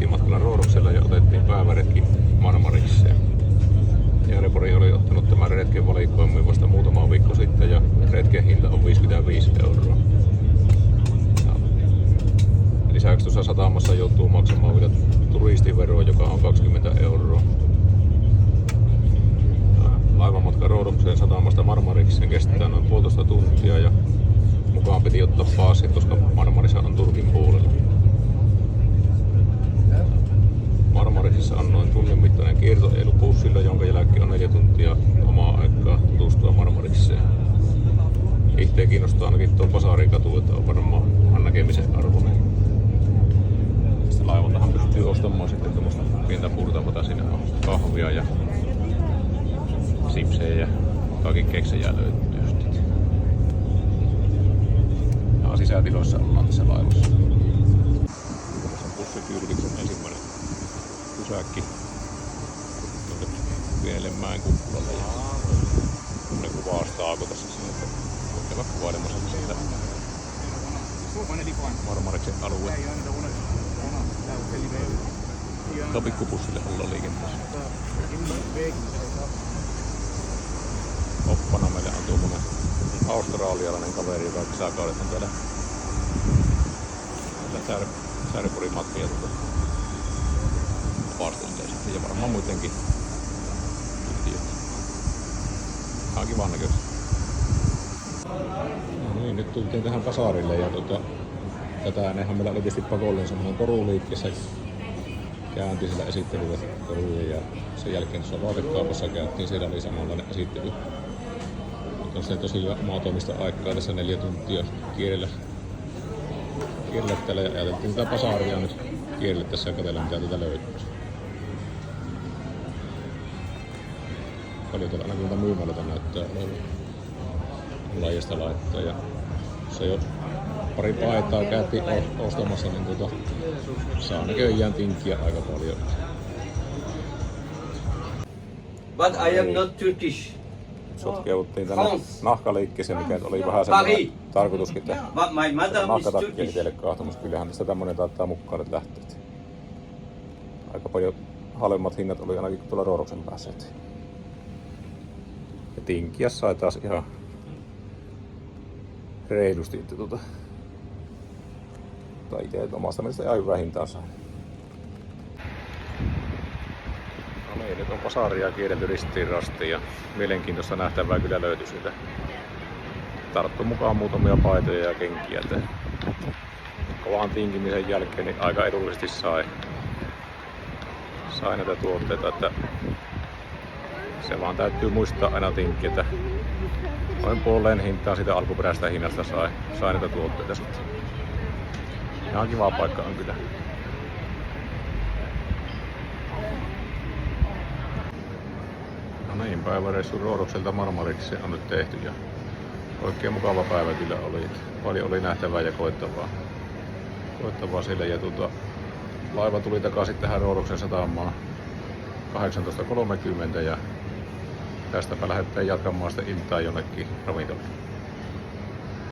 oltiin matkalla Roodoksella ja otettiin päiväretki Marmarikseen. Jaanepori oli ottanut tämän retken valikoimuun vasta muutama viikko sitten ja retken hinta on 55 €. Lisäksi tuossa satamassa joutuu maksamaan vielä turistiveroa, joka on 20 €. Laivamatka Roodokseen satamasta Marmarikseen kestää noin 1,5 tuntia ja mukaan piti ottaa passit, koska Marmarissa on Turkin puolella. Marmarissa on noin tunnin mittainen kiertoilu bussilla, jonka jälkeen on 4 tuntia omaa aikaa tutustua Marmarikseen. Itse kiinnostaa ainakin tuo Pasarikatu, että on varmaan näkemisen arvoinen. Sitten laivaltahan pystyy ostamaan sitten tuommoista pientä purtamota, siinä on kahvia ja sipsejä ja kaikki keksejä löytyy. Ja sisätiloissa ollaan tässä laivassa. Tässä on bussikyydityksen ensimmäinen pysäkki tuonne pienelle mäen kukkulalle. Ne kuvastaako tässä sinne, että voitte olla kuvailemassa siitä Marmariksen alue. Tuo pikkubussille ollaan liikenteessä. Oppana meille on tuommoinen australialainen kaveri, joka kesäkaudet on täällä Sääripurin matkia vapaastuntee sitten ja varmaan muidenkin yhtiöt. Ihan kivan näköistä. No niin, nyt tultiin tähän Pasarille ja tätä ennenhän meillä oli tietysti pakollinen semmoinen koruliikkeessä. Käänti sillä esittelyllä koruja ja sen jälkeen tuossa vaatekaupassa käytiin, siellä oli samanlainen esittely. Nyt on se tosiaan omatoimista aikaa tässä 4 tuntia kierrellä täällä ja ajateltiin tätä Pasaria nyt kierrellä tässä ja katsella mitä tätä löytyy. Paljon täällä aina myymältä näyttää olevan lajista laittaa ja se jo pari paitaa käytiin ostamassa, niin saa näköjään tinkiä aika paljon. But I am not Turkish. Sotkeuduttiin tänne nahkaliikkeeseen, mikä oli vähän semmoinen tarkoituskin, että nahkatakki itselle kahtomus. Kyllähän tästä tämmönen taittaa mukaan nyt lähteä. Aika paljon halvemmat hinnat oli ainakin tuolla Roodoksen päässä. Ja tinkiä sai taas ihan reilusti. Tai itse omasta mielestä ihan hyvää hintaa sai. No niin, nyt on Pasaria kierrelty ristiin rastiin ja mielenkiintoista nähtävää kyllä löytyi siitä. Tarttu mukaan muutamia paitoja ja kenkiä. Kovan tinkimisen jälkeen niin aika edullisesti sai näitä tuotteita. Että se vaan täytyy muistaa aina tinkkiä, että noin puoleen hintaa siitä alkuperäisestä hinnasta sai näitä tuotteita sitten. Ihan kiva paikka on kyllä. No niin, päiväreissu Roodokselta Marmarikseen on nyt tehty ja oikein mukava päivä kyllä oli. Paljon oli nähtävää ja koettavaa siellä ja laiva tuli takaisin tähän Roodoksen satamaan 18.30 ja tästäpä lähdetään jatkamaan sitä iltaa jonnekin ravintolaan.